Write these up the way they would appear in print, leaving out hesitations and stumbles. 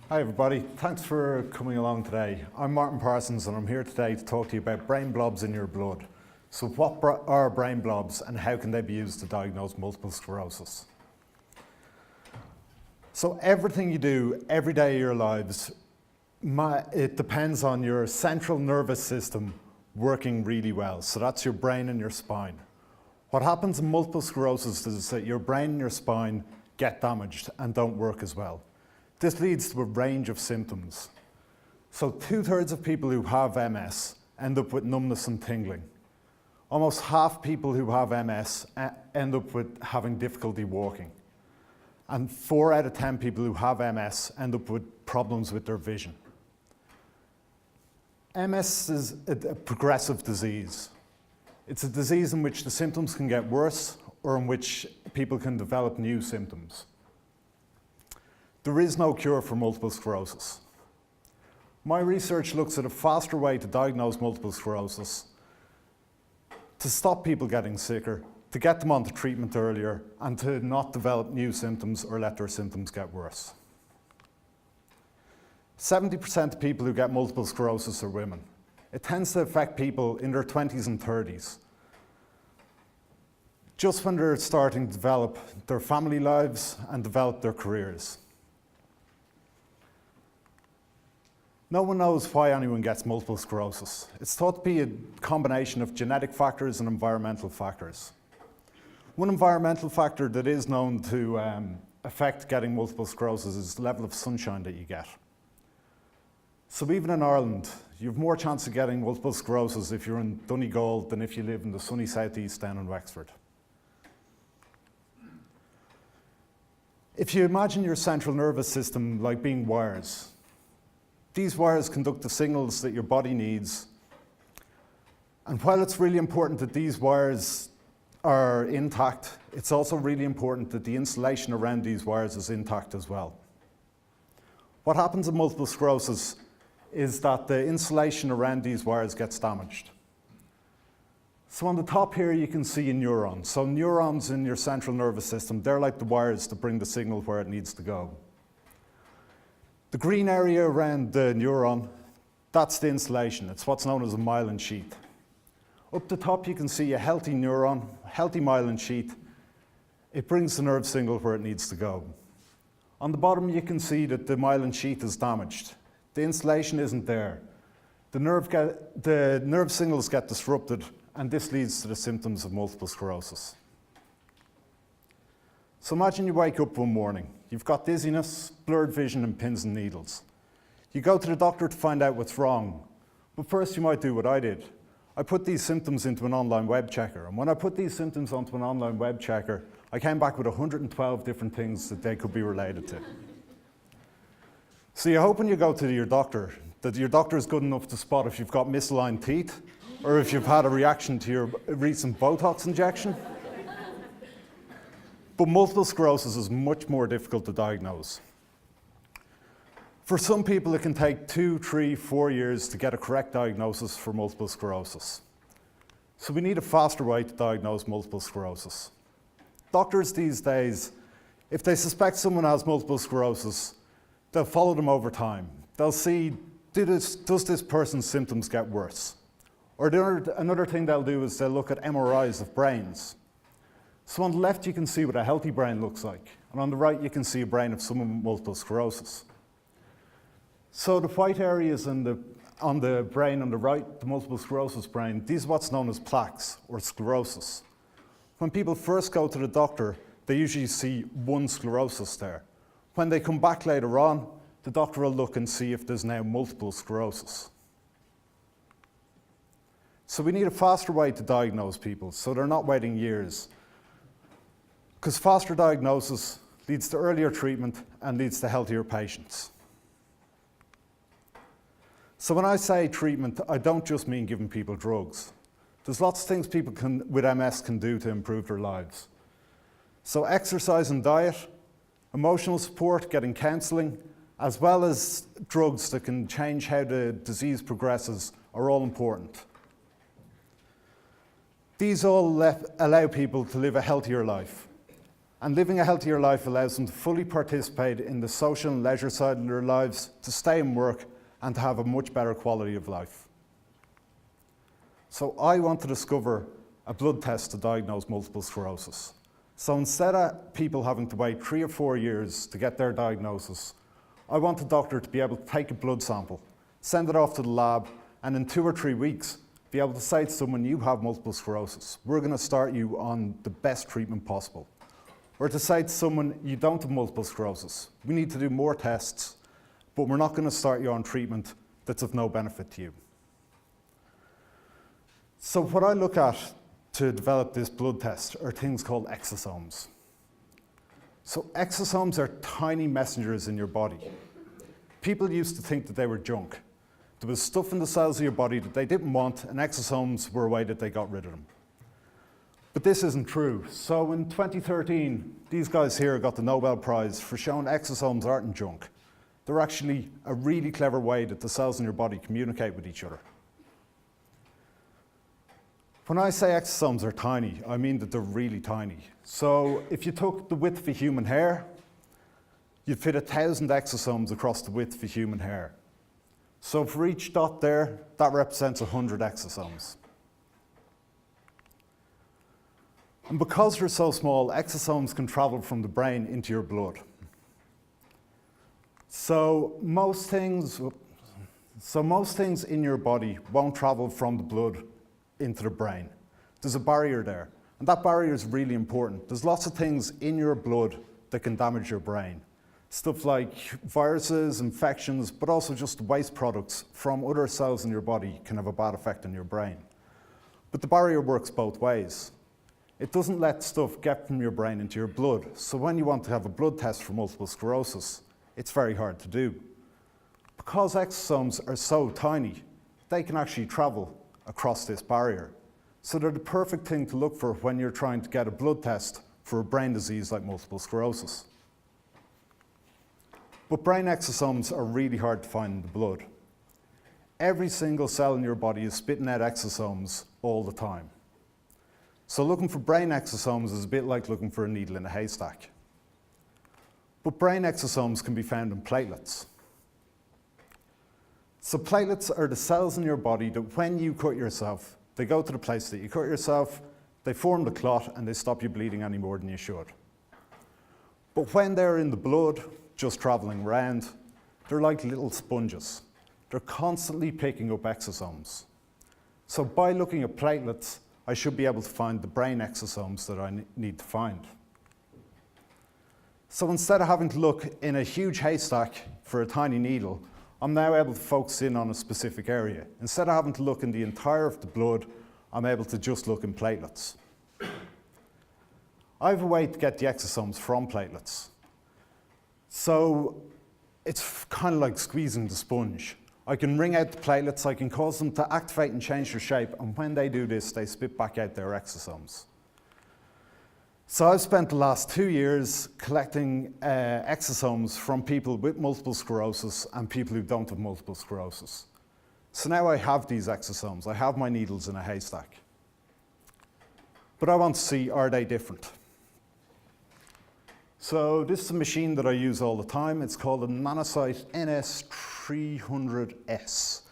Hi everybody, thanks for coming along today. I'm Martin Parsons and I'm here today to talk to you about brain blobs in your blood. So what are brain blobs and how can they be used to diagnose multiple sclerosis? So everything you do every day of your lives, it depends on your central nervous system working really well. So that's your brain and your spine. What happens in multiple sclerosis is that your brain and your spine get damaged and don't work as well. This leads to a range of symptoms. So 2/3 of people who have MS end up with numbness and tingling. Almost half people who have MS end up with having difficulty walking. And 4 out of 10 people who have MS end up with problems with their vision. MS is a progressive disease. It's a disease in which the symptoms can get worse or in which people can develop new symptoms. There is no cure for multiple sclerosis. My research looks at a faster way to diagnose multiple sclerosis, to stop people getting sicker, to get them onto treatment earlier, and to not develop new symptoms or let their symptoms get worse. 70% of people who get multiple sclerosis are women. It tends to affect people in their 20s and 30s, just when they're starting to develop their family lives and develop their careers. No one knows why anyone gets multiple sclerosis. It's thought to be a combination of genetic factors and environmental factors. One environmental factor that is known to affect getting multiple sclerosis is the level of sunshine that you get. So even in Ireland, you have more chance of getting multiple sclerosis if you're in Donegal than if you live in the sunny southeast down in Wexford. If you imagine your central nervous system like being wires, these wires conduct the signals that your body needs. And while it's really important that these wires are intact, it's also really important that the insulation around these wires is intact as well. What happens in multiple sclerosis is that the insulation around these wires gets damaged. So on the top here you can see a neuron. So neurons in your central nervous system, they're like the wires to bring the signal where it needs to go. The green area around the neuron, that's the insulation. It's what's known as a myelin sheath. Up the top you can see a healthy neuron, healthy myelin sheath. It brings the nerve signal where it needs to go. On the bottom you can see that the myelin sheath is damaged. The insulation isn't there. The nerve signals get disrupted, and this leads to the symptoms of multiple sclerosis. So imagine you wake up one morning. You've got dizziness, blurred vision, and pins and needles. You go to the doctor to find out what's wrong. But first you might do what I did. I put these symptoms into an online web checker. And when I put these symptoms onto an online web checker, I came back with 112 different things that they could be related to. So you hope when you go to your doctor that your doctor is good enough to spot if you've got misaligned teeth or if you've had a reaction to your recent Botox injection. But multiple sclerosis is much more difficult to diagnose. For some people, it can take 2, 3, 4 years to get a correct diagnosis for multiple sclerosis. So we need a faster way to diagnose multiple sclerosis. Doctors these days, if they suspect someone has multiple sclerosis, they'll follow them over time. They'll see, does this person's symptoms get worse? Or another thing they'll do is they'll look at MRIs of brains. So on the left you can see what a healthy brain looks like, and on the right you can see a brain of someone with multiple sclerosis. So the white areas on the brain on the right, the multiple sclerosis brain, these are what's known as plaques or sclerosis. When people first go to the doctor, they usually see one sclerosis there. When they come back later on, the doctor will look and see if there's now multiple sclerosis. So we need a faster way to diagnose people so they're not waiting years. Because faster diagnosis leads to earlier treatment and leads to healthier patients. So when I say treatment, I don't just mean giving people drugs. There's lots of things people with MS can do to improve their lives. So exercise and diet, emotional support, getting counselling, as well as drugs that can change how the disease progresses are all important. These all allow people to live a healthier life. And living a healthier life allows them to fully participate in the social and leisure side of their lives, to stay in work, and to have a much better quality of life. So I want to discover a blood test to diagnose multiple sclerosis. So instead of people having to wait 3 or 4 years to get their diagnosis, I want a doctor to be able to take a blood sample, send it off to the lab, and in 2 or 3 weeks, be able to say to someone, you have multiple sclerosis. We're going to start you on the best treatment possible. Or to say to someone, you don't have multiple sclerosis. We need to do more tests, but we're not going to start you on treatment that's of no benefit to you. So what I look at to develop this blood test are things called exosomes. So exosomes are tiny messengers in your body. People used to think that they were junk. There was stuff in the cells of your body that they didn't want, and exosomes were a way that they got rid of them. But this isn't true. So in 2013, these guys here got the Nobel Prize for showing exosomes aren't junk. They're actually a really clever way that the cells in your body communicate with each other. When I say exosomes are tiny, I mean that they're really tiny. So if you took the width of a human hair, you'd fit 1,000 exosomes across the width of a human hair. So for each dot there, that represents 100 exosomes. And because they're so small, exosomes can travel from the brain into your blood. So most things in your body won't travel from the blood into the brain. There's a barrier there, and that barrier is really important. There's lots of things in your blood that can damage your brain. Stuff like viruses, infections, but also just waste products from other cells in your body can have a bad effect on your brain. But the barrier works both ways. It doesn't let stuff get from your brain into your blood. So when you want to have a blood test for multiple sclerosis, it's very hard to do. Because exosomes are so tiny, they can actually travel across this barrier. So they're the perfect thing to look for when you're trying to get a blood test for a brain disease like multiple sclerosis. But brain exosomes are really hard to find in the blood. Every single cell in your body is spitting out exosomes all the time. So looking for brain exosomes is a bit like looking for a needle in a haystack. But brain exosomes can be found in platelets. So platelets are the cells in your body that when you cut yourself, they go to the place that you cut yourself, they form the clot, and they stop you bleeding any more than you should. But when they're in the blood, just traveling around, they're like little sponges. They're constantly picking up exosomes. So by looking at platelets, I should be able to find the brain exosomes that I need to find. So instead of having to look in a huge haystack for a tiny needle, I'm now able to focus in on a specific area. Instead of having to look in the entire of the blood, I'm able to just look in platelets. I have a way to get the exosomes from platelets. So it's kind of like squeezing the sponge. I can wring out the platelets, I can cause them to activate and change their shape, and when they do this, they spit back out their exosomes. So I've spent the last 2 years collecting exosomes from people with multiple sclerosis and people who don't have multiple sclerosis. So now I have these exosomes, I have my needles in a haystack. But I want to see, are they different? So this is a machine that I use all the time. It's called a Nanocyte NS300S.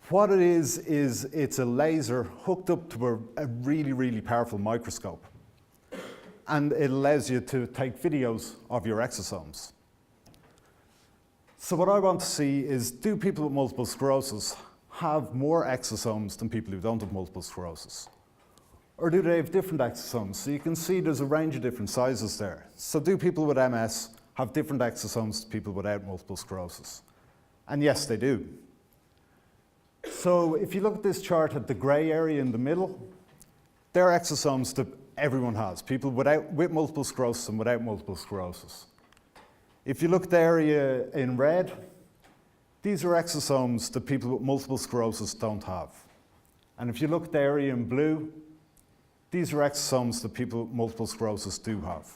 What it is it's a laser hooked up to a really, really powerful microscope. And it allows you to take videos of your exosomes. So what I want to see is, do people with multiple sclerosis have more exosomes than people who don't have multiple sclerosis? Or do they have different exosomes? So you can see there's a range of different sizes there. So do people with MS have different exosomes to people without multiple sclerosis? And yes, they do. So if you look at this chart at the gray area in the middle, they're exosomes that everyone has, people with multiple sclerosis and without multiple sclerosis. If you look at the area in red, these are exosomes that people with multiple sclerosis don't have. And if you look at the area in blue, these are exosomes that people with multiple sclerosis do have.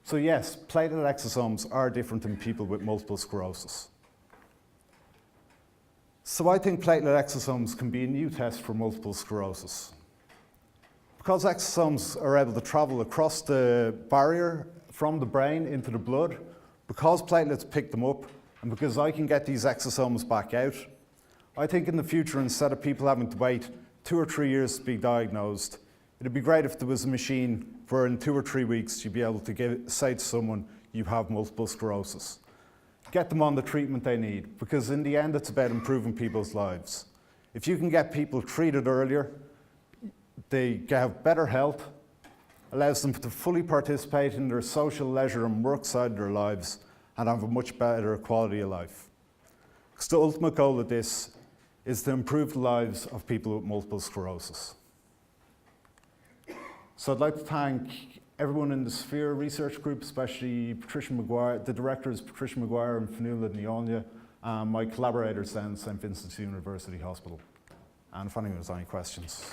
So yes, platelet exosomes are different in people with multiple sclerosis. So I think platelet exosomes can be a new test for multiple sclerosis. Because exosomes are able to travel across the barrier from the brain into the blood, because platelets pick them up, and because I can get these exosomes back out, I think in the future, instead of people having to wait 2 or 3 years to be diagnosed, it'd be great if there was a machine where in 2 or 3 weeks you'd be able to say to someone, you have multiple sclerosis. Get them on the treatment they need, because in the end it's about improving people's lives. If you can get people treated earlier, they have better health, allows them to fully participate in their social, leisure and work side of their lives and have a much better quality of life. Because the ultimate goal of this is to improve the lives of people with multiple sclerosis. So I'd like to thank everyone in the Sphere Research Group, especially Patricia McGuire, the directors Patricia McGuire and Fionnuala Nionia, and my collaborators then at St Vincent's University Hospital. And if anyone has any questions.